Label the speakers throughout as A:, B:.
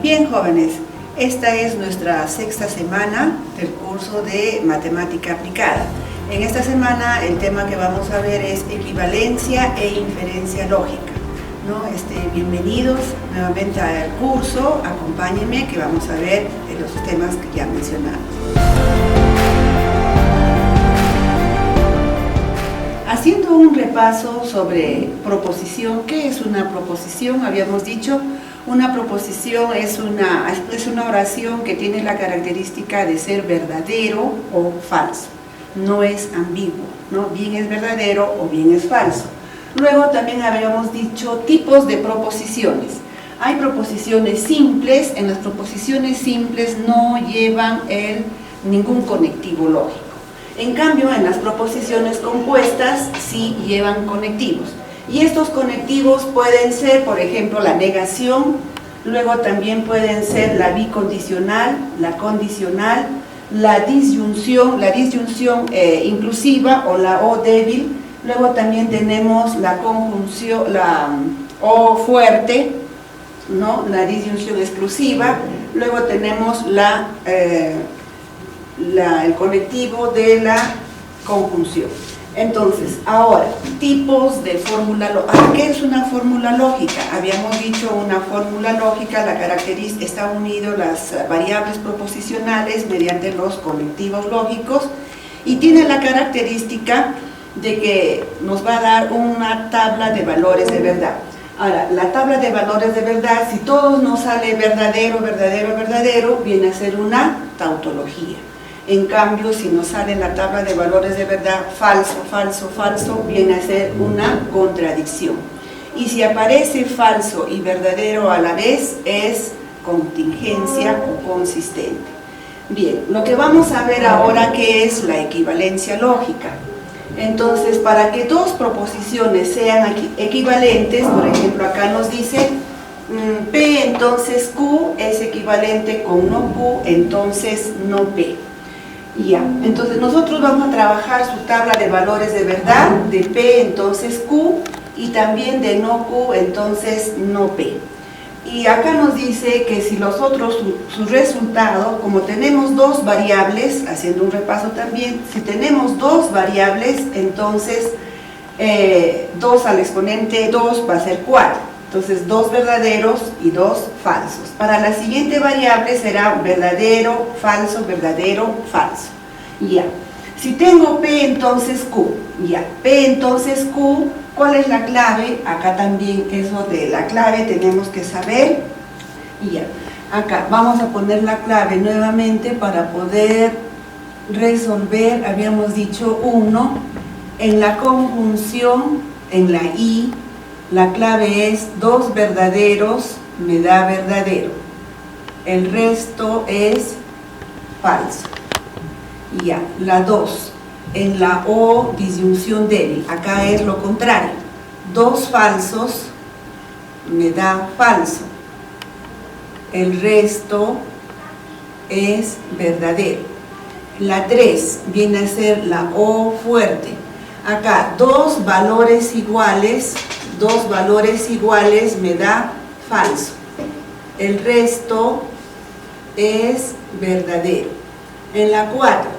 A: Bien, jóvenes, esta es nuestra sexta semana del curso de Matemática Aplicada. En esta semana el tema que vamos a ver es equivalencia e inferencia lógica, ¿no? Bienvenidos nuevamente al curso, acompáñenme que vamos a ver los temas que ya mencionamos. Haciendo un repaso sobre proposición, ¿qué es una proposición? Habíamos dicho, una proposición es una oración que tiene la característica de ser verdadero o falso. No es ambiguo, ¿no? Bien es verdadero o bien es falso. Luego también habíamos dicho tipos de proposiciones. Hay proposiciones simples, en las proposiciones simples no llevan ningún conectivo lógico. En cambio, en las proposiciones compuestas sí llevan conectivos. Y estos conectivos pueden ser, por ejemplo, la negación, luego también pueden ser la bicondicional, la condicional, la disyunción inclusiva o la o débil, luego también tenemos la conjunción, la o fuerte, ¿no? La disyunción exclusiva, luego tenemos el conectivo de la conjunción. Entonces, ahora, tipos de fórmula lógica. ¿Qué es una fórmula lógica? Habíamos dicho una fórmula lógica, la característica está unido las variables proposicionales mediante los conectivos lógicos y tiene la característica de que nos va a dar una tabla de valores de verdad. Ahora, la tabla de valores de verdad, si todos nos sale verdadero, verdadero, verdadero, viene a ser una tautología. En cambio, si nos sale la tabla de valores de verdad falso, falso, falso, viene a ser una contradicción. Y si aparece falso y verdadero a la vez, es contingencia o consistente. Bien, lo que vamos a ver ahora que es la equivalencia lógica. Entonces, para que dos proposiciones sean equivalentes, por ejemplo, acá nos dice P, entonces Q es equivalente con no Q, entonces no P. Ya, entonces nosotros vamos a trabajar su tabla de valores de verdad, de P entonces Q, y también de no Q entonces no P. Y acá nos dice que si su resultado, como tenemos dos variables, haciendo un repaso también, si tenemos dos variables, entonces 2 al exponente 2 va a ser 4. Entonces, 2 verdaderos y 2 falsos. Para la siguiente variable será verdadero, falso, Ya. Si tengo P, entonces Q. Ya. P, entonces Q, ¿cuál es la clave? Acá también eso de la clave tenemos que saber. Ya. Acá vamos a poner la clave nuevamente para poder resolver. Habíamos dicho 1. En la conjunción, en la I, la clave es 2 verdaderos me da verdadero. El resto es falso. Ya, la 2. En la O, disyunción débil. Acá es lo contrario. 2 falsos me da falso. El resto es verdadero. La 3 viene a ser la O fuerte. Acá, 2 valores iguales me da falso. El resto es verdadero. En la 4,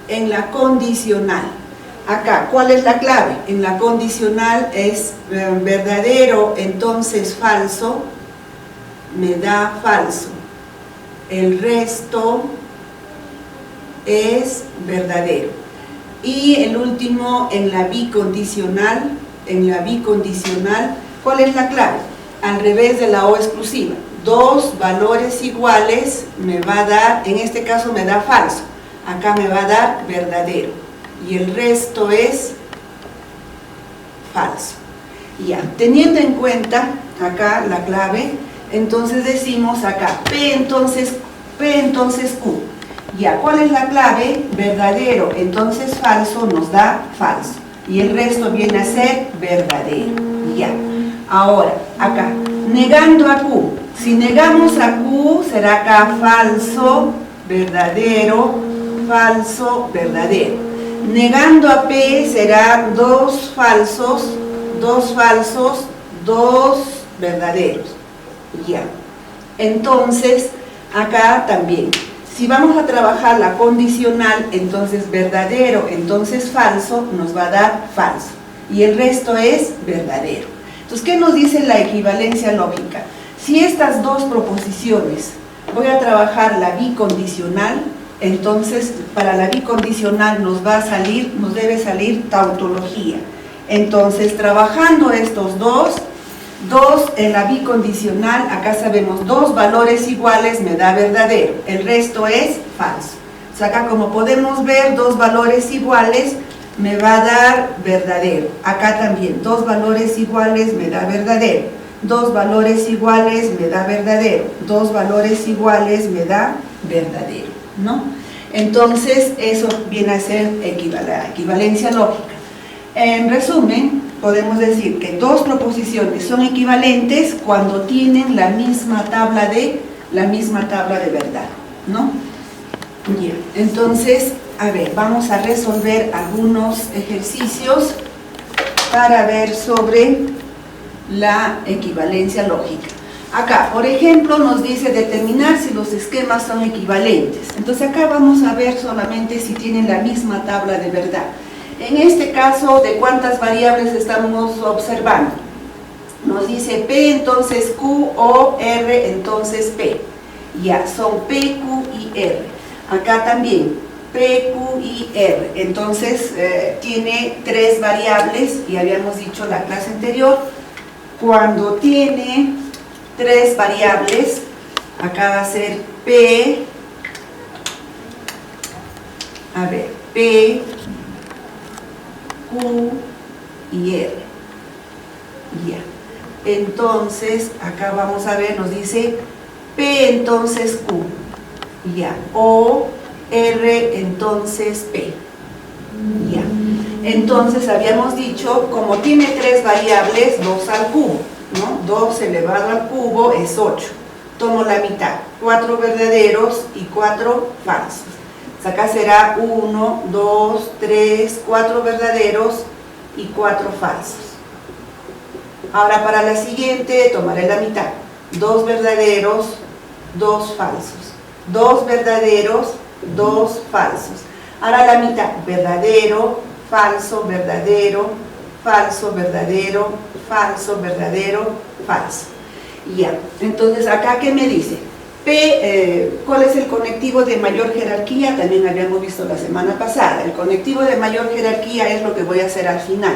A: en la condicional. Acá, ¿cuál es la clave? En la condicional es verdadero, entonces falso, me da falso. El resto es verdadero. Y el último, en la bicondicional. ¿Cuál es la clave? Al revés de la O exclusiva. 2 valores iguales me va a dar, en este caso me da falso. Acá me va a dar verdadero. Y el resto es falso. Ya, teniendo en cuenta acá la clave, entonces decimos acá P entonces Q. Ya, ¿cuál es la clave? Verdadero, entonces falso nos da falso. Y el resto viene a ser verdadero. Ya. Ahora, acá, negando a Q. Si negamos a Q, será acá falso, verdadero, falso, verdadero. Negando a P, será 2 falsos, 2 verdaderos. Ya. Entonces, acá también, si vamos a trabajar la condicional, entonces verdadero, entonces falso, nos va a dar falso. Y el resto es verdadero. Entonces, ¿qué nos dice la equivalencia lógica? Si estas dos proposiciones voy a trabajar la bicondicional, entonces para la bicondicional nos debe salir tautología. Entonces, trabajando estos dos en la bicondicional, acá sabemos dos valores iguales me da verdadero, el resto es falso. O sea, acá como podemos ver, dos valores iguales me va a dar verdadero. Acá también, dos valores iguales me da verdadero. Dos valores iguales me da verdadero. Dos valores iguales me da verdadero, ¿no? Entonces, eso viene a ser equivalencia lógica. En resumen, podemos decir que dos proposiciones son equivalentes cuando tienen la misma tabla de verdad, ¿no? Bien, entonces, a ver, vamos a resolver algunos ejercicios para ver sobre la equivalencia lógica. Acá, por ejemplo, nos dice determinar si los esquemas son equivalentes. Entonces acá vamos a ver solamente si tienen la misma tabla de verdad. En este caso, ¿de cuántas variables estamos observando? Nos dice P, entonces Q, o R, entonces P. Ya, son P, Q y R. Acá también, P, Q y R. Entonces, tiene tres variables, y habíamos dicho en la clase anterior, cuando tiene tres variables, acá va a ser P, P, Q y R. Ya. Entonces, acá vamos a ver, nos dice P, entonces Q. Ya. O, R, entonces P. Ya. Entonces, habíamos dicho, como tiene tres variables, 2 al cubo, ¿no? 2 elevado al cubo es 8. Tomo la mitad, 4 verdaderos y 4 falsos. Acá será 1, 2, 3, 4 verdaderos y 4 falsos. Ahora para la siguiente tomaré la mitad. 2 verdaderos, 2 falsos. 2 verdaderos, 2 falsos. Ahora la mitad. Verdadero, falso, verdadero, falso, verdadero, falso, verdadero, falso. Ya. Entonces acá ¿qué me dice? P, ¿cuál es el conectivo de mayor jerarquía? También habíamos visto la semana pasada. El conectivo de mayor jerarquía es lo que voy a hacer al final.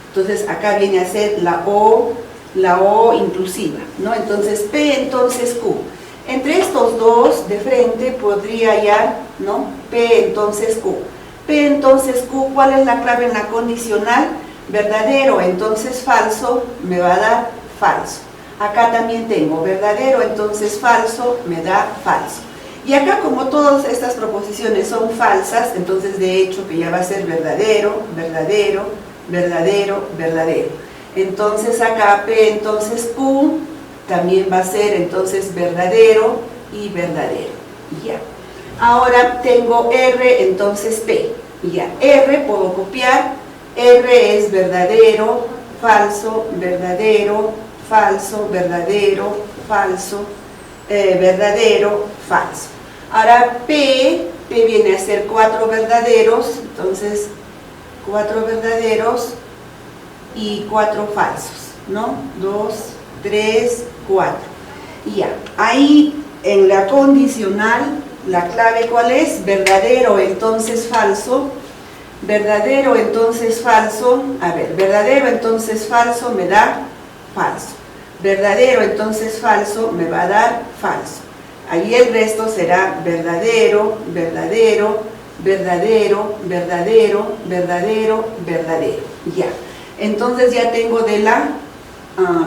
A: Entonces, acá viene a ser la O inclusiva, ¿no? Entonces, P, entonces Q. Entre estos dos, de frente, podría hallar, ¿no? P, entonces Q. P, entonces Q, ¿cuál es la clave en la condicional? Verdadero, entonces falso, me va a dar falso. Acá también tengo verdadero, entonces falso, me da falso. Y acá como todas estas proposiciones son falsas, entonces de hecho que ya va a ser verdadero, verdadero, verdadero, verdadero. Entonces acá P, entonces Q, también va a ser entonces verdadero y verdadero. Ya. Ahora tengo R, entonces P. Ya. R puedo copiar, R es verdadero, falso, verdadero, falso, verdadero, falso, verdadero, falso. Ahora P viene a ser 4 verdaderos, entonces 4 verdaderos y 4 falsos, ¿no? 2, 3, 4. Y ya, ahí en la condicional, la clave ¿cuál es? Verdadero, entonces falso. Verdadero, entonces falso. A ver, verdadero, entonces falso me da falso. Verdadero, entonces falso, me va a dar falso. Ahí el resto será verdadero, verdadero, verdadero, verdadero, verdadero, verdadero. Ya. Entonces ya tengo de la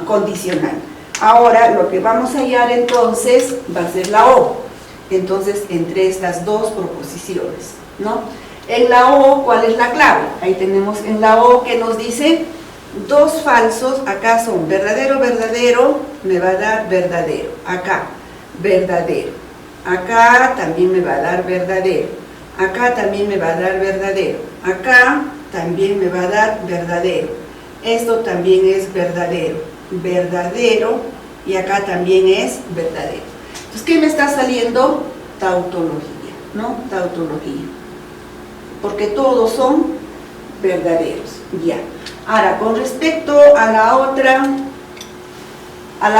A: condicional. Ahora lo que vamos a hallar entonces va a ser la O. Entonces entre estas dos proposiciones, ¿no? En la O, ¿cuál es la clave? Ahí tenemos en la O que nos dice dos falsos, acá son verdadero, verdadero, me va a dar verdadero, acá, verdadero, acá también me va a dar verdadero, acá también me va a dar verdadero, acá también me va a dar verdadero, esto también es verdadero, verdadero, y acá también es verdadero. Entonces, ¿qué me está saliendo? Tautología, ¿no? Tautología. Porque todos son verdaderos, ya. Ahora, con respecto a la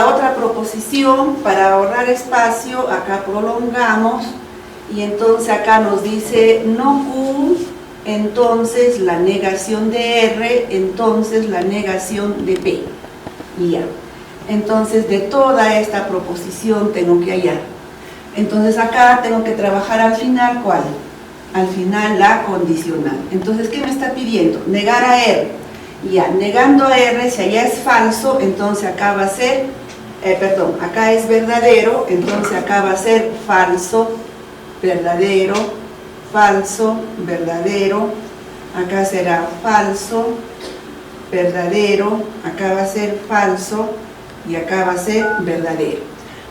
A: otra proposición, para ahorrar espacio, acá prolongamos, y entonces acá nos dice no Q, entonces la negación de R, entonces la negación de P, y ya. Entonces, de toda esta proposición tengo que hallar. Entonces, acá tengo que trabajar al final, ¿cuál? Al final, la condicional. Entonces, ¿qué me está pidiendo? Negar a R. Ya, negando a R, si allá es falso, entonces acá va a ser, acá es verdadero, entonces acá va a ser falso, verdadero, falso, verdadero. Acá será falso, verdadero, acá va a ser falso, y acá va a ser verdadero.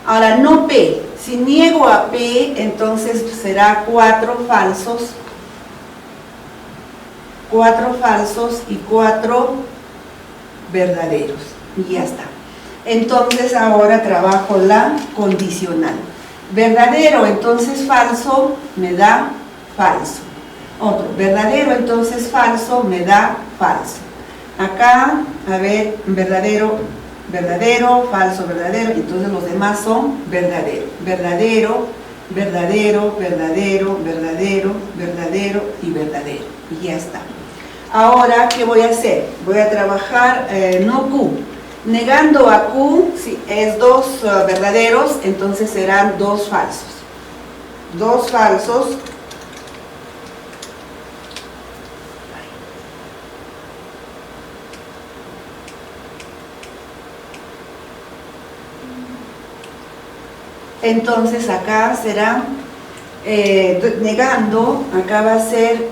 A: Ahora, no P. Si niego a P, entonces será 4 falsos y 4 verdaderos. Y ya está. Entonces, ahora trabajo la condicional. Verdadero, entonces falso, me da falso. Otro, verdadero, entonces falso, me da falso. Acá, a ver, verdadero, verdadero, falso, verdadero, entonces los demás son verdadero, verdadero, verdadero, verdadero, verdadero, verdadero y verdadero, y ya está. Ahora, ¿qué voy a hacer? Voy a trabajar no Q, negando a Q, si es 2 verdaderos, entonces serán 2 falsos, 2 falsos, entonces acá será, negando, acá va a ser,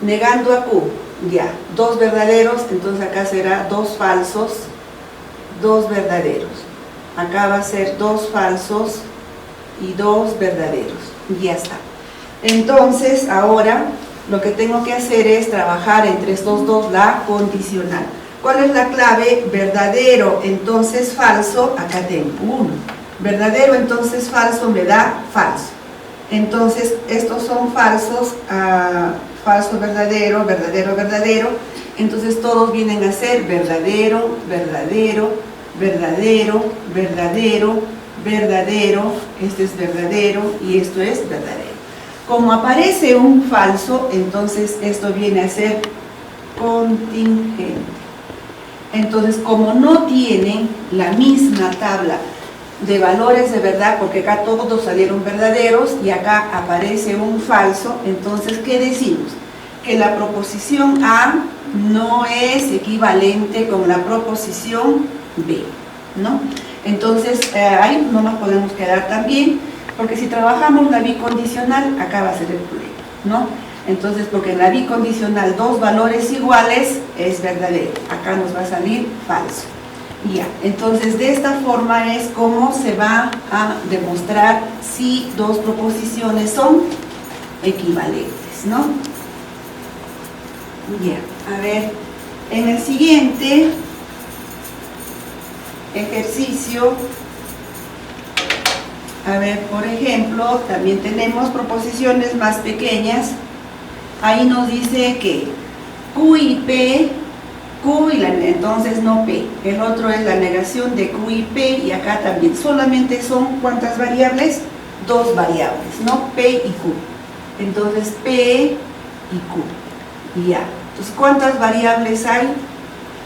A: negando a Q, ya, 2 verdaderos, entonces acá será 2 falsos, 2 verdaderos. Acá va a ser 2 falsos y 2 verdaderos, y ya está. Entonces, ahora, lo que tengo que hacer es trabajar entre estos dos la condicional. ¿Cuál es la clave? Verdadero, entonces falso, acá tengo 1. Verdadero, entonces falso, me da falso. Entonces, estos son falsos, falso, verdadero, verdadero, verdadero. Entonces, todos vienen a ser verdadero, verdadero, verdadero, verdadero, verdadero. Este es verdadero y esto es verdadero. Como aparece un falso, entonces esto viene a ser contingente. Entonces, como no tienen la misma tabla de valores de verdad, porque acá todos salieron verdaderos y acá aparece un falso, entonces, ¿qué decimos? Que la proposición A no es equivalente con la proposición B, ¿no? Entonces, ahí no nos podemos quedar también, porque si trabajamos la bicondicional, acá va a ser el problema, ¿no? Entonces, porque en la bicondicional 2 valores iguales es verdadero, acá nos va a salir falso. Ya, entonces de esta forma es como se va a demostrar si 2 proposiciones son equivalentes, ¿no? Ya, a ver, en el siguiente ejercicio, a ver, por ejemplo, también tenemos proposiciones más pequeñas. Ahí nos dice que Q y P, Q y entonces no P. El otro es la negación de Q y P, y acá también solamente son ¿cuántas variables? 2 variables, ¿no? P y Q. Entonces P y Q. Ya. Entonces, ¿cuántas variables hay?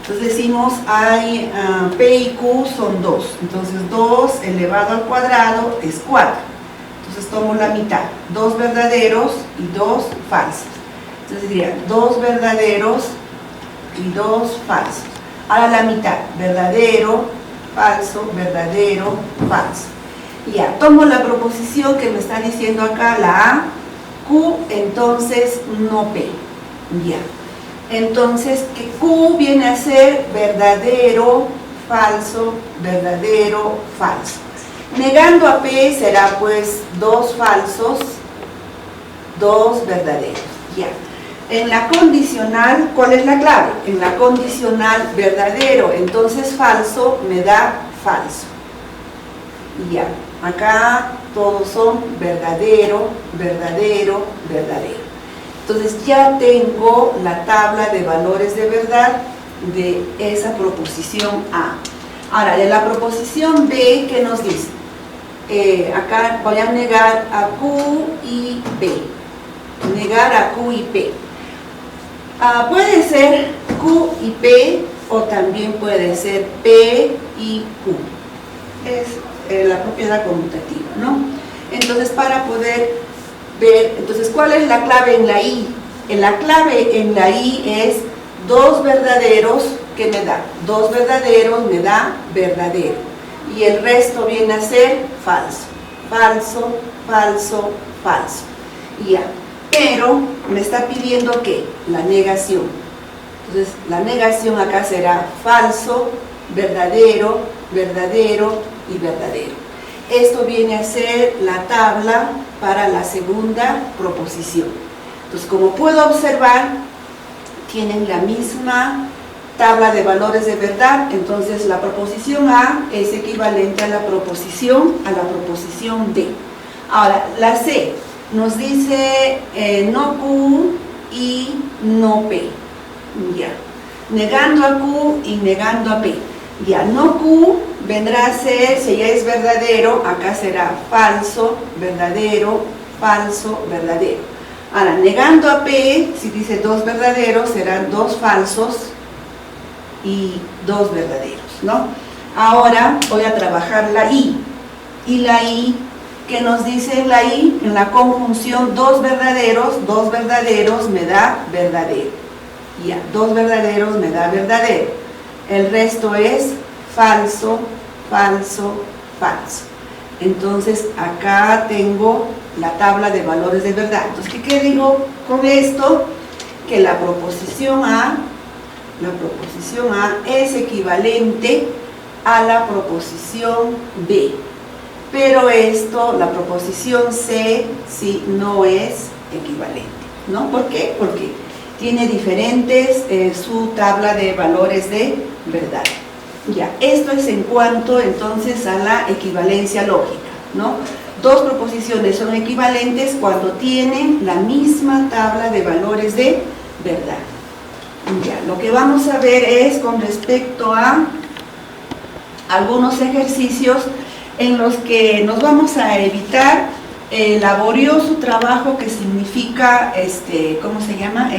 A: Entonces decimos hay P y Q son 2. Entonces 2 elevado al cuadrado es 4. Entonces tomo la mitad. 2 verdaderos y 2 falsos. Entonces diría 2 verdaderos y 2 falsos. Ahora la mitad, verdadero, falso, verdadero, falso. Ya, tomo la proposición que me está diciendo acá, la A, Q, entonces no P. Ya. Entonces, que Q viene a ser verdadero, falso, verdadero, falso. Negando a P será pues 2 falsos, 2 verdaderos. Ya. En la condicional, ¿cuál es la clave? En la condicional, verdadero, entonces falso, me da falso. Ya. Acá todos son verdadero, verdadero, verdadero. Entonces ya tengo la tabla de valores de verdad de esa proposición A. Ahora, de la proposición B, ¿qué nos dice? Acá voy a negar a Q y P. Negar a Q y P. Puede ser Q y P o también puede ser P y Q. Es la propiedad conmutativa, ¿no? Entonces, para poder ver, entonces, ¿cuál es la clave en la I? La clave en la I es dos verdaderos que me da. Dos verdaderos me da verdadero. Y el resto viene a ser falso. Falso, falso, falso. Y ya. Pero me está pidiendo ¿qué? La negación. Entonces, la negación acá será falso, verdadero, verdadero y verdadero. Esto viene a ser la tabla para la segunda proposición. Entonces, como puedo observar, tienen la misma tabla de valores de verdad. Entonces, la proposición A es equivalente a la proposición D. Ahora, la C nos dice no Q y no P. Ya. Negando a Q y negando a P. Ya, no Q vendrá a ser, si ya es verdadero, acá será falso, verdadero, falso, verdadero. Ahora, negando a P, si dice dos verdaderos, serán dos falsos y dos verdaderos, ¿no? Ahora voy a trabajar la I. Y la I, ¿qué nos dice la I? En la conjunción dos verdaderos me da verdadero. Ya, dos verdaderos me da verdadero. El resto es falso, falso, falso. Entonces, acá tengo la tabla de valores de verdad. Entonces, ¿qué digo con esto? Que la proposición A es equivalente a la proposición B. Pero esto, la proposición C, sí no es equivalente, ¿no? ¿Por qué? Porque tiene diferentes su tabla de valores de verdad. Ya, esto es en cuanto entonces a la equivalencia lógica, ¿no? Dos proposiciones son equivalentes cuando tienen la misma tabla de valores de verdad. Ya, lo que vamos a ver es con respecto a algunos ejercicios en los que nos vamos a evitar el laborioso trabajo que significa, ¿cómo se llama?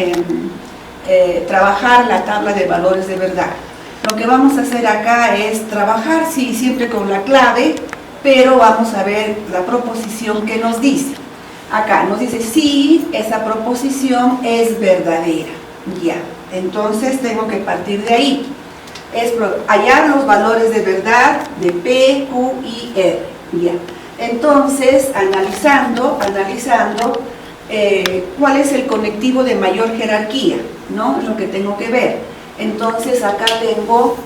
A: Trabajar la tabla de valores de verdad. Lo que vamos a hacer acá es trabajar, sí, siempre con la clave, pero vamos a ver la proposición que nos dice. Acá nos dice, sí, esa proposición es verdadera. Ya, entonces tengo que partir de ahí. Es hallar los valores de verdad de P, Q y R. Ya. Entonces, analizando cuál es el conectivo de mayor jerarquía, ¿no? Es lo que tengo que ver. Entonces, acá tengo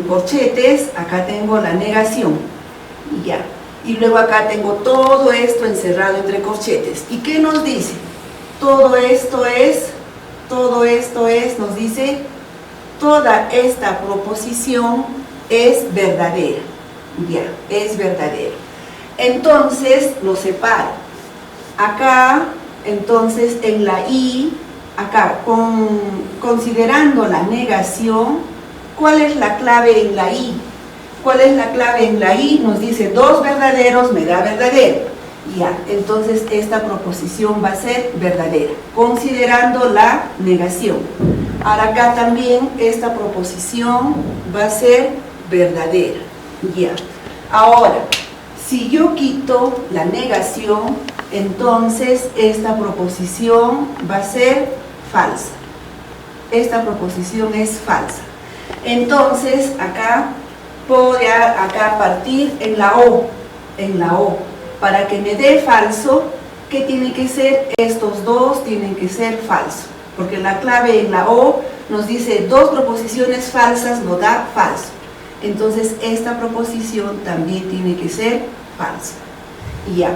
A: corchetes, acá tengo la negación. Ya. Y luego acá tengo todo esto encerrado entre corchetes. ¿Y qué nos dice? Todo esto es, nos dice, toda esta proposición es verdadera. Ya, es verdadera. Entonces, lo separo. Acá, entonces, en la I, acá, considerando la negación, ¿cuál es la clave en la I? ¿Cuál es la clave en la I? Nos dice, dos verdaderos me da verdadero. Ya, entonces esta proposición va a ser verdadera, considerando la negación. Ahora acá también esta proposición va a ser verdadera. Ya. Ahora, si yo quito la negación, entonces esta proposición va a ser falsa. Esta proposición es falsa. Entonces, acá podría partir en la O. Para que me dé falso, ¿qué tiene que ser? Estos dos tienen que ser falsos. Porque la clave en la O nos dice dos proposiciones falsas nos da falso. Entonces, esta proposición también tiene que ser falsa. Y ya.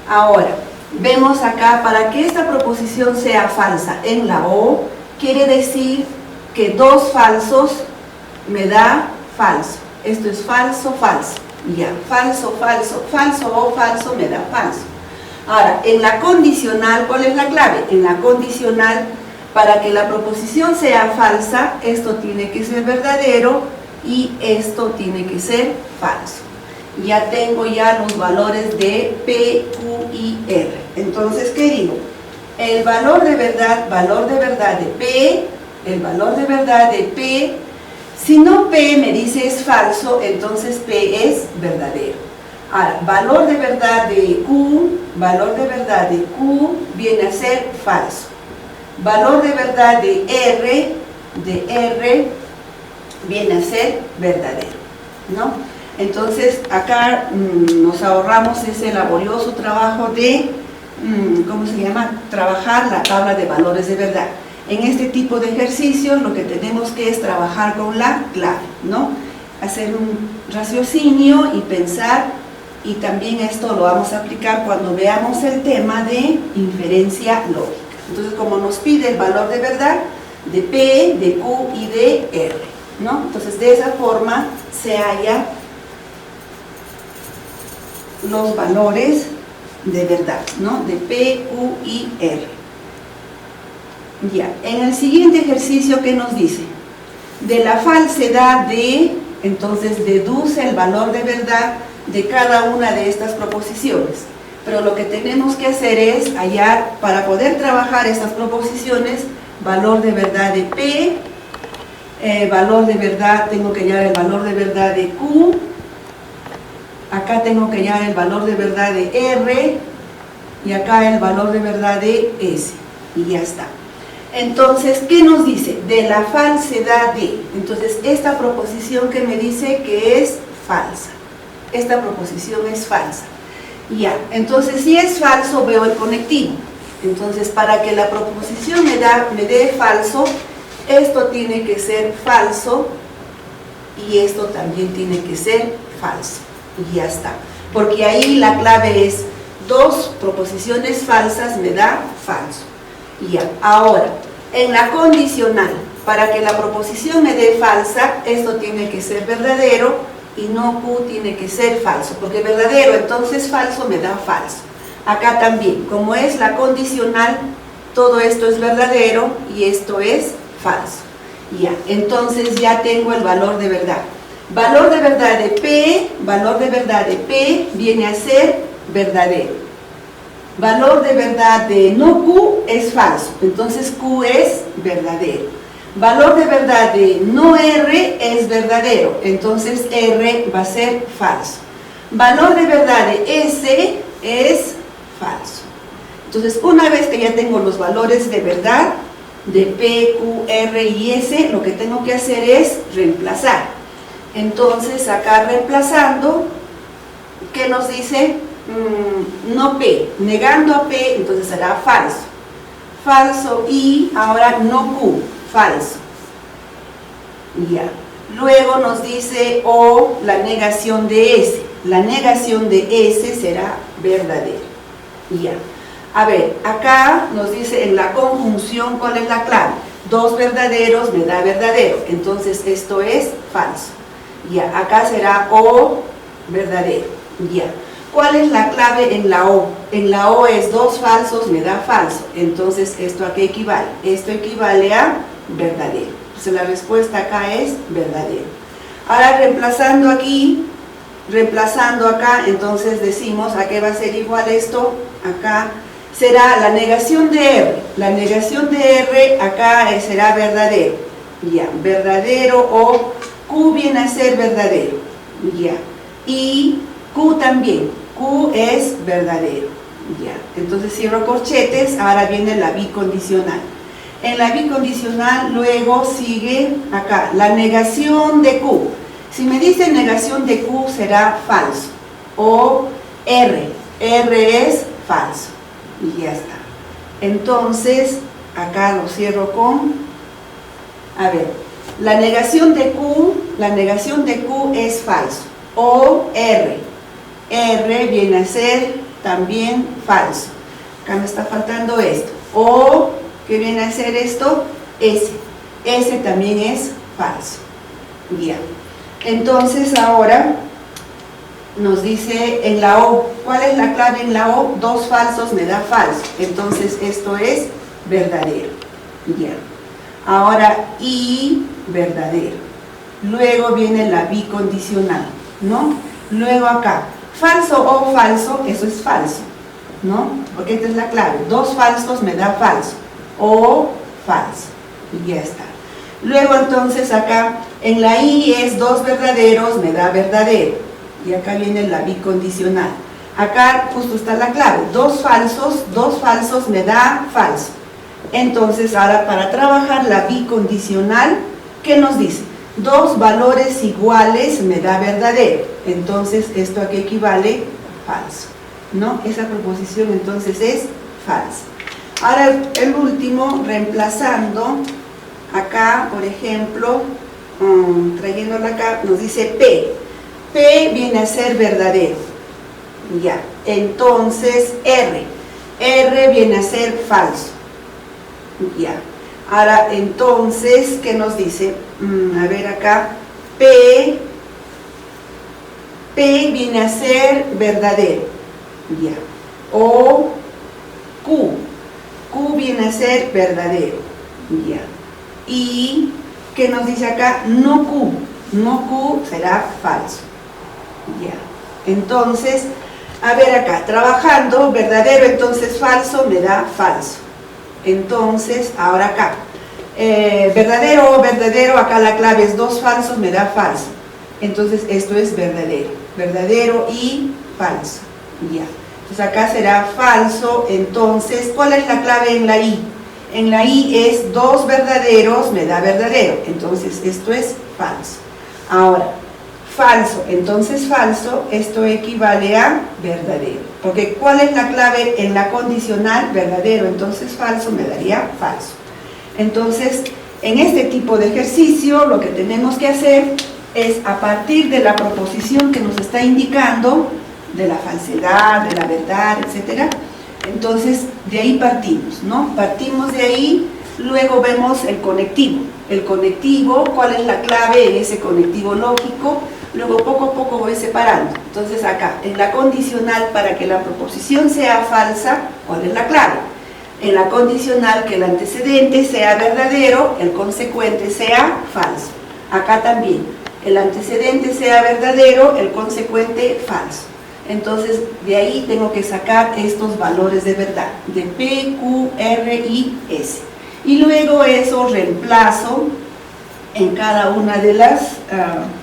A: Ahora, vemos acá, para que esta proposición sea falsa en la O, quiere decir que dos falsos me da falso. Esto es falso, falso. Ya, falso, falso, falso o falso me da falso. Ahora, en la condicional, ¿cuál es la clave? En la condicional, para que la proposición sea falsa, esto tiene que ser verdadero y esto tiene que ser falso. Ya tengo ya los valores de P, Q y R. Entonces, ¿qué digo? El valor de verdad de P, el valor de verdad de P, si no P me dice es falso, entonces P es verdadero. Ahora, valor de verdad de Q viene a ser falso. Valor de verdad de R viene a ser verdadero, ¿no? Entonces, acá nos ahorramos ese laborioso trabajo de, ¿cómo se llama? Trabajar la tabla de valores de verdad. En este tipo de ejercicios lo que tenemos que es trabajar con la clave, ¿no? Hacer un raciocinio y pensar, y también esto lo vamos a aplicar cuando veamos el tema de inferencia lógica. Entonces, como nos pide el valor de verdad de P, de Q y de R, ¿no? Entonces, de esa forma se halla los valores de verdad, ¿no? De P, Q y R. Ya, en el siguiente ejercicio, ¿qué nos dice? De la falsedad de, entonces deduce el valor de verdad de cada una de estas proposiciones. Pero lo que tenemos que hacer es hallar, para poder trabajar estas proposiciones, valor de verdad de P, valor de verdad, tengo que hallar el valor de verdad de Q, acá tengo que hallar el valor de verdad de R, y acá el valor de verdad de S, y ya está. Entonces, ¿qué nos dice? De la falsedad de, entonces esta proposición que me dice que es falsa, esta proposición es falsa. Ya, entonces si es falso veo el conectivo. Entonces para que la proposición me dé falso, esto tiene que ser falso y esto también tiene que ser falso. Y ya está. Porque ahí la clave es dos proposiciones falsas me da falso. Ya, ahora, en la condicional, para que la proposición me dé falsa, esto tiene que ser verdadero y no Q tiene que ser falso, porque verdadero, entonces falso me da falso. Acá también, como es la condicional, todo esto es verdadero y esto es falso. Ya, entonces ya tengo el valor de verdad. Valor de verdad de P viene a ser verdadero. Valor de verdad de no Q es falso, entonces Q es verdadero. Valor de verdad de no R es verdadero, entonces R va a ser falso. Valor de verdad de S es falso. Entonces, una vez que ya tengo los valores de verdad de P, Q, R y S, lo que tengo que hacer es reemplazar. Entonces, acá reemplazando, ¿qué nos dice? No P, negando a P, entonces será falso. Falso y ahora no Q, falso. Ya. Luego nos dice O, la negación de S. La negación de S será verdadera. Ya. A ver, acá nos dice en la conjunción, ¿cuál es la clave? Dos verdaderos me da verdadero, entonces esto es falso. Ya, acá será O verdadero. Ya. ¿Cuál es la clave en la O? En la O es dos falsos me da falso, entonces ¿esto a qué equivale? Esto equivale a verdadero. Entonces la respuesta acá es verdadero. Ahora reemplazando aquí, reemplazando acá, entonces decimos ¿a qué va a ser igual esto? Acá será la negación de R. La negación de R acá será verdadero. Ya, verdadero o Q viene a ser verdadero. Ya. Y Q también. Q es verdadero. Ya. Entonces cierro corchetes, ahora viene la bicondicional. En la bicondicional luego sigue acá la negación de Q. Si me dice negación de Q será falso. O R. R es falso. Y ya está. Entonces, acá lo cierro con, a ver, la negación de Q es falso. O R. R viene a ser también falso. Acá me está faltando esto. O, ¿qué viene a ser esto? S. S también es falso. Ya. Entonces ahora nos dice en la O, ¿cuál es la clave en la O? Dos falsos me da falso, entonces esto es verdadero. Ya. Ahora I, verdadero. Luego viene la bicondicional, ¿no? Luego acá, falso o falso, eso es falso, ¿no? Porque esta es la clave, dos falsos me da falso, o falso, y ya está. Luego entonces acá, en la I es dos verdaderos me da verdadero, y acá viene la bicondicional. Acá justo está la clave, dos falsos me da falso. Entonces ahora para trabajar la bicondicional, ¿qué nos dice? Dos valores iguales me da verdadero, entonces esto a qué equivale, falso, ¿no? Esa proposición entonces es falsa. Ahora el último, reemplazando, acá por ejemplo, trayéndola acá, nos dice P viene a ser verdadero, ya, entonces R viene a ser falso, ya. Ahora, entonces, ¿qué nos dice? A ver acá, P viene a ser verdadero, ya. O Q viene a ser verdadero, ya. Y, ¿qué nos dice acá? No Q será falso, ya. Entonces, a ver acá, trabajando, verdadero, entonces falso, me da falso. Entonces, ahora acá, verdadero, acá la clave es dos falsos, me da falso. Entonces, esto es verdadero y falso, ya. Entonces, acá será falso, entonces, ¿cuál es la clave en la I? En la I es dos verdaderos, me da verdadero, entonces esto es falso. Ahora, falso, entonces falso, esto equivale a verdadero. Porque ¿cuál es la clave en la condicional? Verdadero, entonces falso me daría falso. Entonces, en este tipo de ejercicio, lo que tenemos que hacer es, a partir de la proposición que nos está indicando, de la falsedad, de la verdad, etc. Entonces, de ahí partimos, ¿no? Partimos de ahí, luego vemos el conectivo. El conectivo, ¿cuál es la clave en ese conectivo lógico? Luego poco a poco voy separando. Entonces acá, en la condicional, para que la proposición sea falsa, ¿cuál es la clave? En la condicional, que el antecedente sea verdadero, el consecuente sea falso. Acá también, el antecedente sea verdadero, el consecuente falso. Entonces, de ahí tengo que sacar estos valores de verdad, de P, Q, R y S. Y luego eso reemplazo en cada una de las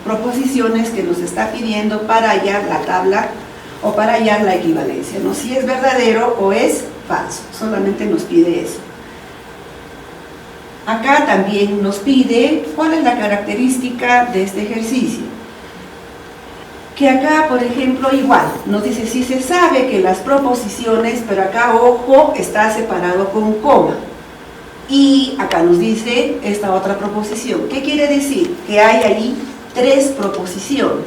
A: proposiciones que nos está pidiendo para hallar la tabla o para hallar la equivalencia, ¿no? Si es verdadero o es falso, solamente nos pide eso. Acá también nos pide cuál es la característica de este ejercicio. Que acá, por ejemplo, igual, nos dice si se sabe que las proposiciones, pero acá, ojo, está separado con coma. Y acá nos dice esta otra proposición. ¿Qué quiere decir? Que hay ahí tres proposiciones.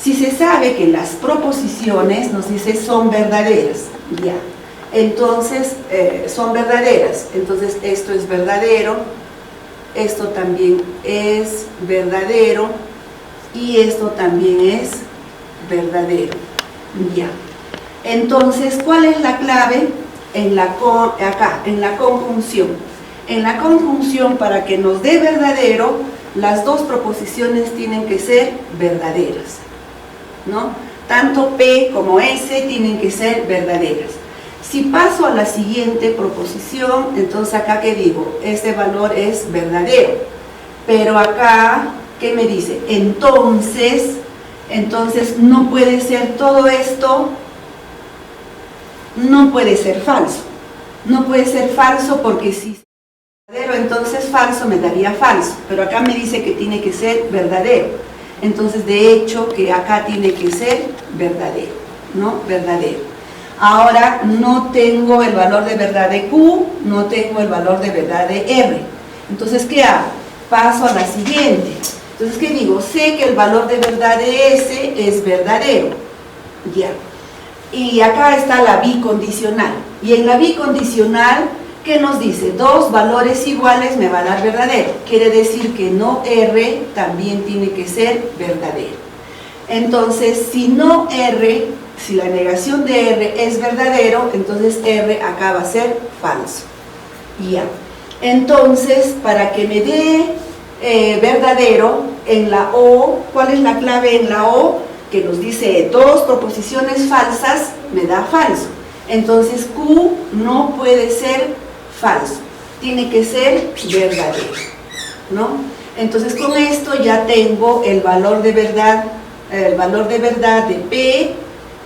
A: Si se sabe que las proposiciones, nos dice, son verdaderas, ya. Entonces, son verdaderas. Entonces, esto es verdadero, esto también es verdadero, y esto también es verdadero, ya. Entonces, ¿cuál es la clave? Acá, en la conjunción. En la conjunción, para que nos dé verdadero, las dos proposiciones tienen que ser verdaderas, ¿no? Tanto P como S tienen que ser verdaderas. Si paso a la siguiente proposición, entonces acá, ¿qué digo? Este valor es verdadero, pero acá, ¿qué me dice? Entonces no puede ser todo esto, no puede ser falso. No puede ser falso porque si es verdadero, entonces falso me daría falso, pero acá me dice que tiene que ser verdadero. Entonces, de hecho, que acá tiene que ser verdadero, ¿no? Verdadero. Ahora, no tengo el valor de verdad de Q, no tengo el valor de verdad de R. Entonces, ¿qué hago? Paso a la siguiente. Entonces, ¿qué digo? Sé que el valor de verdad de S es verdadero, ya. Y acá está la bicondicional. Y en la bicondicional, ¿qué nos dice? Dos valores iguales me va a dar verdadero. Quiere decir que no R también tiene que ser verdadero. Entonces, si no R, si la negación de R es verdadero, entonces R acá va a ser falso. Ya. Entonces, para que me dé verdadero, en la O, ¿cuál es la clave en la O? Que nos dice dos proposiciones falsas, me da falso. Entonces, Q no puede ser falso, tiene que ser verdadero, ¿no? Entonces, con esto ya tengo el valor de verdad de P,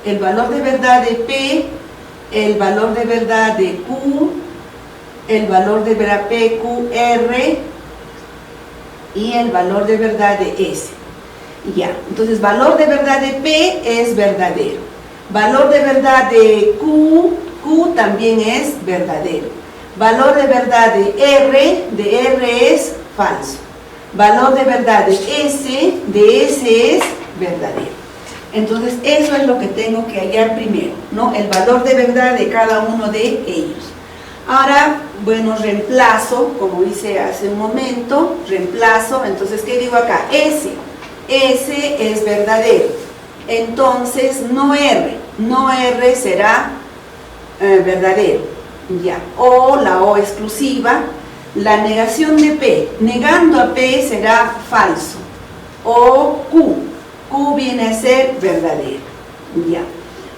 A: el valor de verdad de P, el valor de verdad de Q, el valor de verdad PQR y el valor de verdad de S. Ya, entonces valor de verdad de P es verdadero. Valor de verdad de Q también es verdadero. Valor de verdad de R es falso. Valor de verdad de S es verdadero. Entonces eso es lo que tengo que hallar primero, ¿no? El valor de verdad de cada uno de ellos. Ahora, bueno, reemplazo, como hice hace un momento, reemplazo, entonces, ¿qué digo acá? S es verdadero. Entonces, no R será verdadero, ya. O la O exclusiva, la negación de P, negando a P será falso. O Q viene a ser verdadero, ya.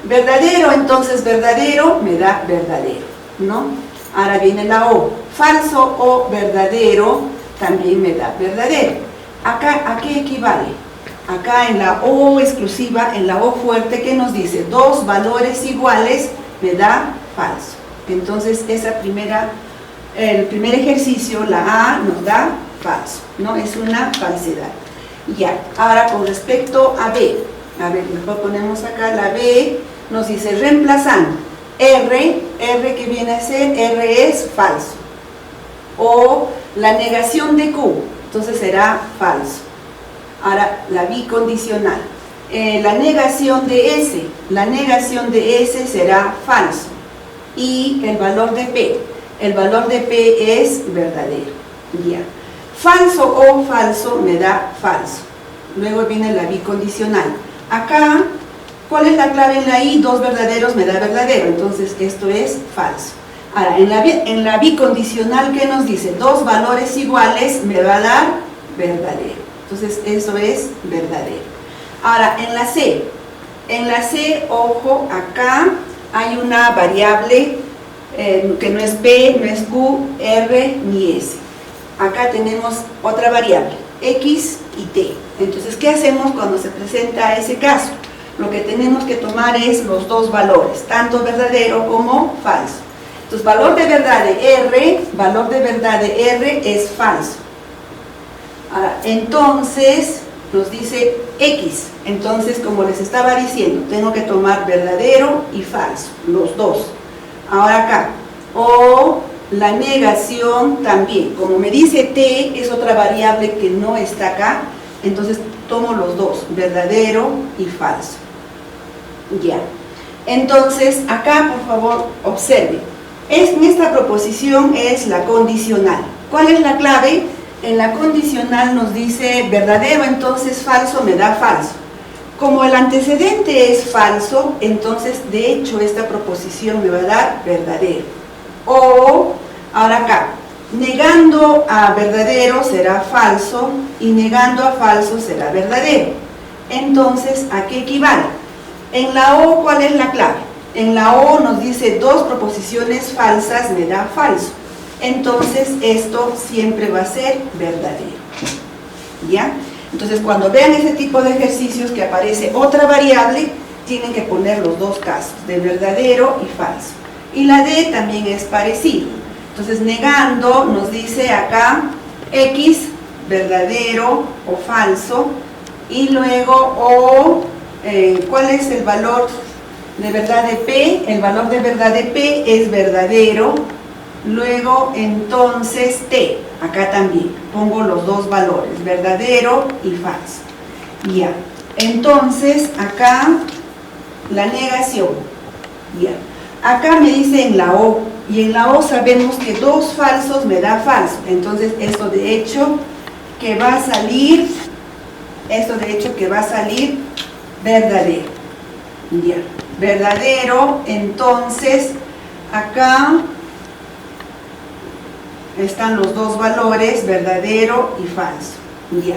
A: Verdadero, entonces verdadero me da verdadero, ¿no? Ahora viene la O, falso o verdadero también me da verdadero. Acá, ¿a qué equivale? Acá en la O exclusiva, en la O fuerte, ¿qué nos dice? Dos valores iguales me da falso. Entonces, el primer ejercicio, la A, nos da falso, ¿no? Es una falsedad. Ya, ahora con respecto a B, a ver, mejor ponemos acá la B, nos dice reemplazando. R que viene a ser, R es falso. O la negación de Q, entonces será falso. Ahora, la bicondicional. La negación de S será falso. Y el valor de P es verdadero. Ya. Falso o falso me da falso. Luego viene la bicondicional. Acá, ¿cuál es la clave en la I? Dos verdaderos me da verdadero. Entonces, esto es falso. Ahora, en la bicondicional, ¿qué nos dice? Dos valores iguales me va a dar verdadero. Entonces, eso es verdadero. Ahora, en la C, ojo, acá hay una variable que no es P, no es Q, R ni S. Acá tenemos otra variable, X y T. Entonces, ¿qué hacemos cuando se presenta ese caso? Lo que tenemos que tomar es los dos valores, tanto verdadero como falso. Entonces, valor de verdad de R es falso. Ahora, entonces, nos dice X. Entonces, como les estaba diciendo, tengo que tomar verdadero y falso, los dos. Ahora acá, o la negación también. Como me dice T, es otra variable que no está acá, entonces tomo los dos, verdadero y falso. Ya. Entonces, acá, por favor, observen. En esta proposición es la condicional. ¿Cuál es la clave? En la condicional nos dice verdadero, entonces falso me da falso. Como el antecedente es falso, entonces de hecho esta proposición me va a dar verdadero. O, ahora acá, negando a verdadero será falso y negando a falso será verdadero. Entonces, ¿a qué equivale? En la O, ¿cuál es la clave? En la O nos dice dos proposiciones falsas me da falso. Entonces, esto siempre va a ser verdadero. ¿Ya? Entonces, cuando vean ese tipo de ejercicios que aparece otra variable, tienen que poner los dos casos, de verdadero y falso. Y la D también es parecido. Entonces, negando nos dice acá X, verdadero o falso, y luego O, ¿cuál es el valor de verdad de P? El valor de verdad de P es verdadero. Luego, entonces, T, acá también, pongo los dos valores, verdadero y falso. Ya, entonces, acá, la negación. Ya, acá me dice en la O, y en la O sabemos que dos falsos me da falso. Entonces, esto de hecho que va a salir verdadero. Ya, verdadero, entonces acá están los dos valores, verdadero y falso. Ya.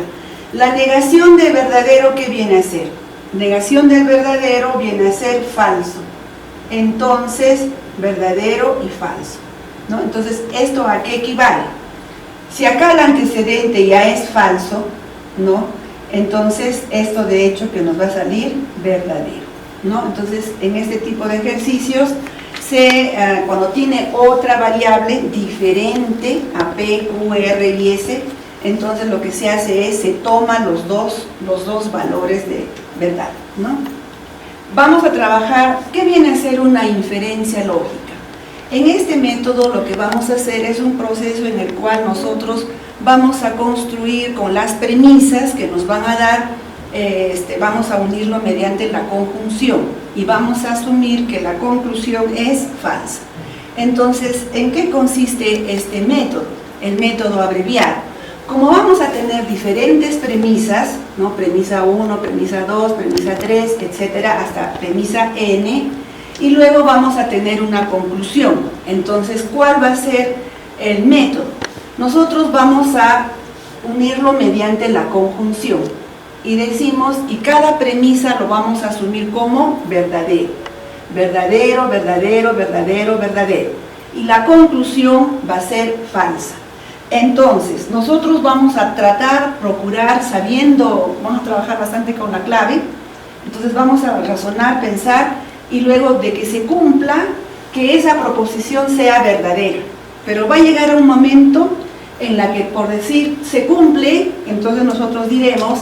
A: La negación de verdadero, ¿qué viene a ser? Negación del verdadero viene a ser falso. Entonces, verdadero y falso, ¿no? Entonces, ¿esto a qué equivale? Si acá el antecedente ya es falso, ¿no? Entonces, esto de hecho que nos va a salir verdadero, ¿no? Entonces, en este tipo de ejercicios, cuando tiene otra variable diferente a P, Q, R y S, entonces lo que se hace es, se toman los dos valores de verdad, ¿no? Vamos a trabajar, ¿qué viene a ser una inferencia lógica? En este método lo que vamos a hacer es un proceso en el cual nosotros vamos a construir con las premisas que nos van a dar, vamos a unirlo mediante la conjunción y vamos a asumir que la conclusión es falsa. Entonces, ¿en qué consiste este método? El método abreviado. Como vamos a tener diferentes premisas, ¿no? Premisa 1, premisa 2, premisa 3, etcétera, hasta premisa n, y luego vamos a tener una conclusión. Entonces, ¿cuál va a ser el método? Nosotros vamos a unirlo mediante la conjunción y decimos, y cada premisa lo vamos a asumir como verdadero. Verdadero, verdadero, verdadero, verdadero. Y la conclusión va a ser falsa. Entonces, nosotros vamos a procurar, vamos a trabajar bastante con la clave, entonces vamos a razonar, pensar, y luego de que se cumpla, que esa proposición sea verdadera. Pero va a llegar un momento en la que, por decir, se cumple, entonces nosotros diremos,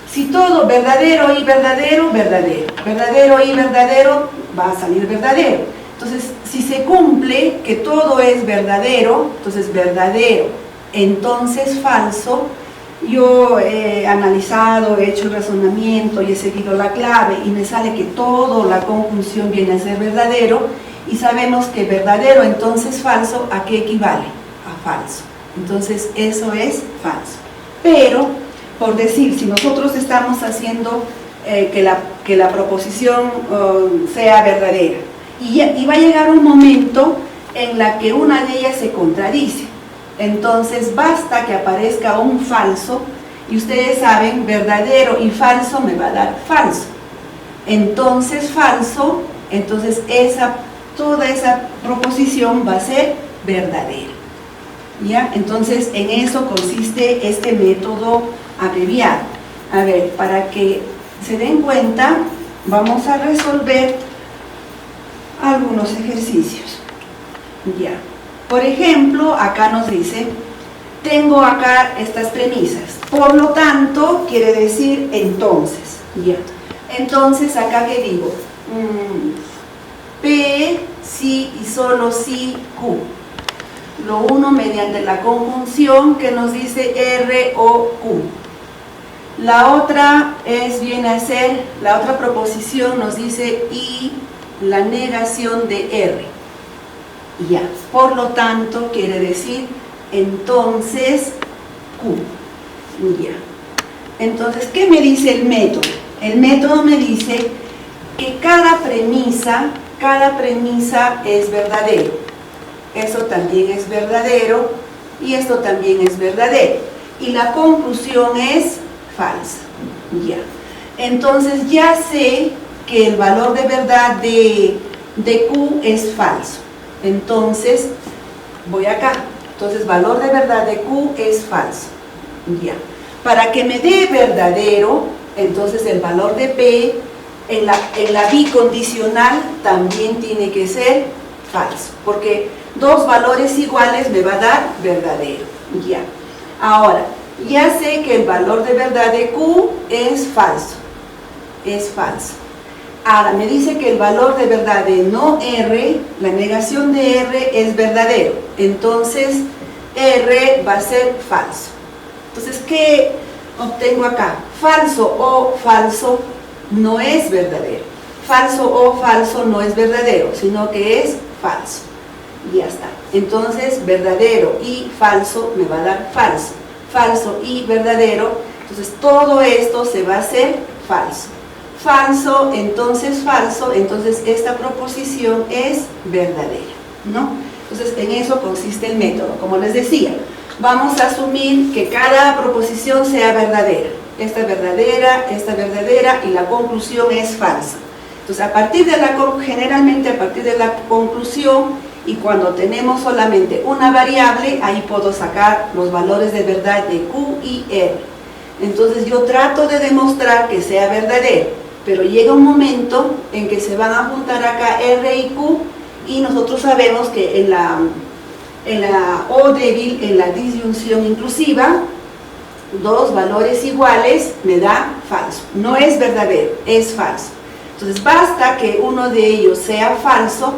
A: si todo verdadero y verdadero, verdadero, verdadero y verdadero, va a salir verdadero. Entonces, si se cumple que todo es verdadero, entonces verdadero. Entonces falso, yo he analizado, he hecho el razonamiento y he seguido la clave y me sale que toda la conjunción viene a ser verdadero y sabemos que verdadero entonces falso, ¿a qué equivale? A falso. Entonces eso es falso. Pero, por decir, si nosotros estamos haciendo que la proposición sea verdadera y va a llegar un momento en la que una de ellas se contradice. Entonces basta que aparezca un falso y ustedes saben, verdadero y falso me va a dar falso. Entonces falso, entonces toda esa proposición va a ser verdadera. ¿Ya? Entonces en eso consiste este método abreviado. A ver, para que se den cuenta, vamos a resolver algunos ejercicios. Ya. Por ejemplo, acá nos dice, tengo acá estas premisas, por lo tanto, quiere decir entonces, ya. Entonces, acá que digo, P, si y solo si Q. Lo uno mediante la conjunción que nos dice R o Q. La otra viene a ser, la otra proposición nos dice y la negación de R. Ya, por lo tanto, quiere decir, entonces, Q. Ya. Entonces, ¿qué me dice el método? El método me dice que cada premisa es verdadero. Eso también es verdadero y esto también es verdadero. Y la conclusión es falsa. Ya. Entonces, ya sé que el valor de verdad de Q es falso. Entonces, voy acá. Entonces, valor de verdad de Q es falso. Ya. Para que me dé verdadero, entonces el valor de P en la bicondicional también tiene que ser falso. Porque dos valores iguales me va a dar verdadero. Ya. Ahora, ya sé que el valor de verdad de Q es falso. Es falso. Ahora, me dice que el valor de verdad de no R, la negación de R es verdadero. Entonces, R va a ser falso. Entonces, ¿qué obtengo acá? Falso o falso no es verdadero. Falso o falso no es verdadero, sino que es falso. Y ya está. Entonces, verdadero y falso me va a dar falso. Falso y verdadero. Entonces, todo esto se va a hacer falso. falso, entonces esta proposición es verdadera, ¿no? Entonces en eso consiste el método. Como les decía, vamos a asumir que cada proposición sea verdadera, esta verdadera y la conclusión es falsa. Entonces generalmente a partir de la conclusión, y cuando tenemos solamente una variable, ahí puedo sacar los valores de verdad de Q y R. Entonces yo trato de demostrar que sea verdadero, pero llega un momento en que se van a juntar acá R y Q, y nosotros sabemos que en la O débil, en la disyunción inclusiva, dos valores iguales me da falso. No es verdadero, es falso. Entonces basta que uno de ellos sea falso,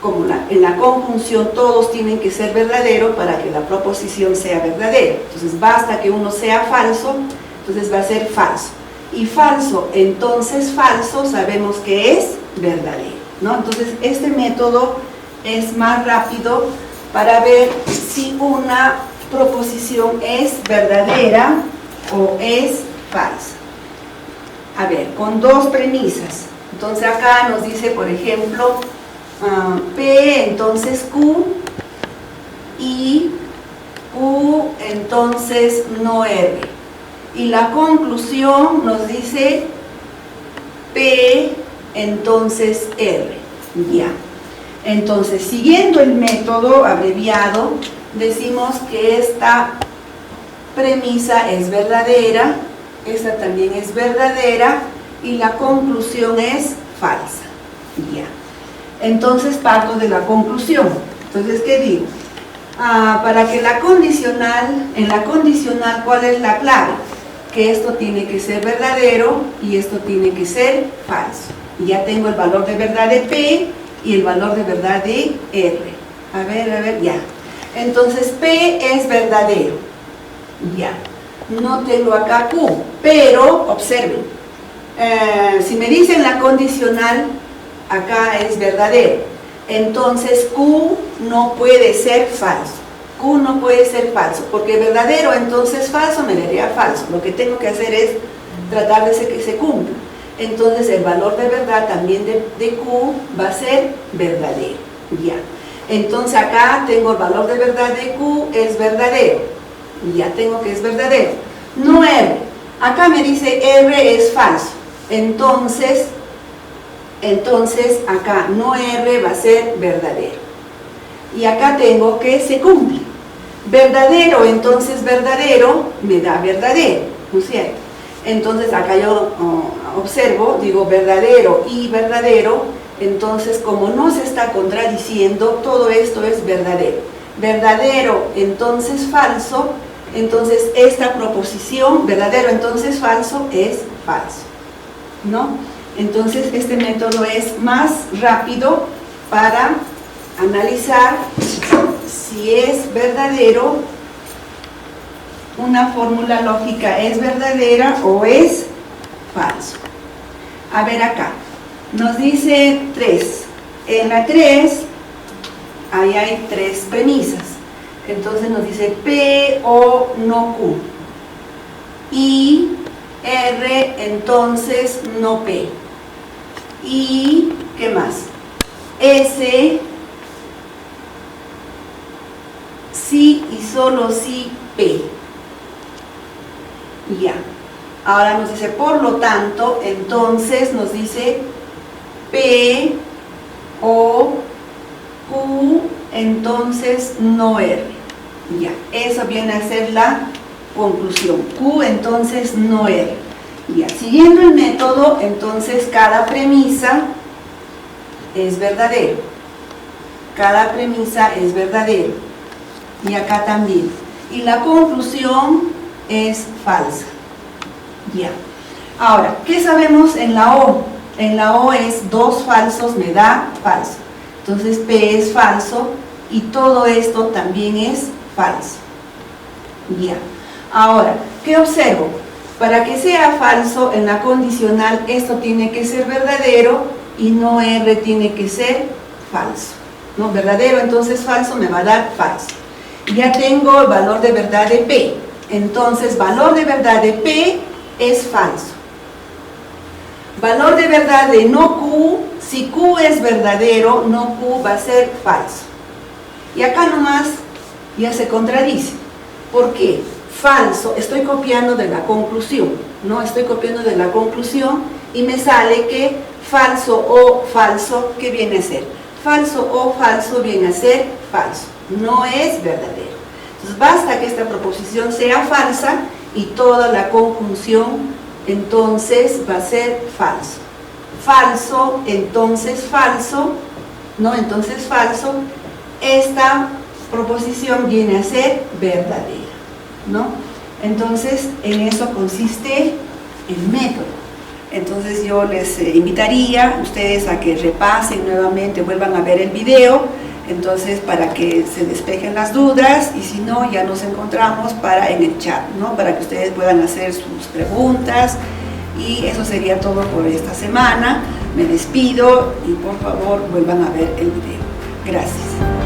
A: como en la conjunción todos tienen que ser verdadero para que la proposición sea verdadera. Entonces basta que uno sea falso, entonces va a ser falso. Y falso, entonces falso, sabemos que es verdadero, ¿no? Entonces este método es más rápido para ver si una proposición es verdadera o es falsa. A ver, con dos premisas. Entonces acá nos dice, por ejemplo, P entonces Q y Q entonces no R. Y la conclusión nos dice P entonces R. Ya. Entonces, siguiendo el método abreviado, decimos que esta premisa es verdadera, esta también es verdadera y la conclusión es falsa. Ya. Entonces parto de la conclusión. Entonces, ¿qué digo? Para que en la condicional, ¿cuál es la clave? Que esto tiene que ser verdadero y esto tiene que ser falso. Y ya tengo el valor de verdad de P y el valor de verdad de R. A ver, ya. Entonces P es verdadero. Ya. No tengo acá Q, pero observen. Si me dicen la condicional, acá es verdadero. Entonces Q no puede ser falso. Q no puede ser falso, porque verdadero entonces falso me daría falso. Lo que tengo que hacer es tratar de que se cumpla. Entonces el valor de verdad también de Q va a ser verdadero. Ya. Entonces acá tengo el valor de verdad de Q es verdadero. Ya tengo que es verdadero. No R. Acá me dice R es falso. Entonces acá no R va a ser verdadero. Y acá tengo que se cumple. Verdadero, entonces verdadero me da verdadero, ¿no es cierto? Entonces acá yo observo, digo verdadero y verdadero, entonces como no se está contradiciendo, todo esto es verdadero. Verdadero, entonces falso, entonces esta proposición, verdadero, entonces falso, es falso, ¿no? Entonces este método es más rápido para analizar si es verdadero, una fórmula lógica es verdadera o es falso. A ver acá, nos dice 3. En la 3, ahí hay 3 premisas. Entonces nos dice P o no Q. Y R entonces no P. Y, ¿qué más? S, sí y solo sí P. Ya. Ahora nos dice, por lo tanto, entonces nos dice P o Q, entonces no R. Ya. Eso viene a ser la conclusión. Q, entonces no R. Ya. Siguiendo el método, entonces cada premisa es verdadero. Cada premisa es verdadero. Y acá también. Y la conclusión es falsa. Ya. Ahora, ¿qué sabemos en la O? En la O es 2 falsos me da falso. Entonces P es falso y todo esto también es falso. Ya. Ahora, ¿qué observo? Para que sea falso en la condicional, esto tiene que ser verdadero y no R tiene que ser falso. ¿No? Verdadero, entonces falso me va a dar falso. Ya tengo el valor de verdad de P. Entonces, valor de verdad de P es falso. Valor de verdad de no Q, si Q es verdadero, no Q va a ser falso. Y acá nomás ya se contradice. ¿Por qué? Falso, estoy copiando de la conclusión, ¿no? Estoy copiando de la conclusión y me sale que falso o falso, ¿qué viene a ser? Falso o falso viene a ser falso, no es verdadero. Entonces basta que esta proposición sea falsa y toda la conjunción entonces va a ser falso. Falso, entonces falso, ¿no? Entonces falso, esta proposición viene a ser verdadera, ¿no? Entonces en eso consiste el método. Entonces yo les invitaría a ustedes a que repasen nuevamente, vuelvan a ver el video, entonces para que se despejen las dudas, y si no, ya nos encontramos en el chat, ¿no? Para que ustedes puedan hacer sus preguntas, y eso sería todo por esta semana. Me despido y por favor vuelvan a ver el video. Gracias.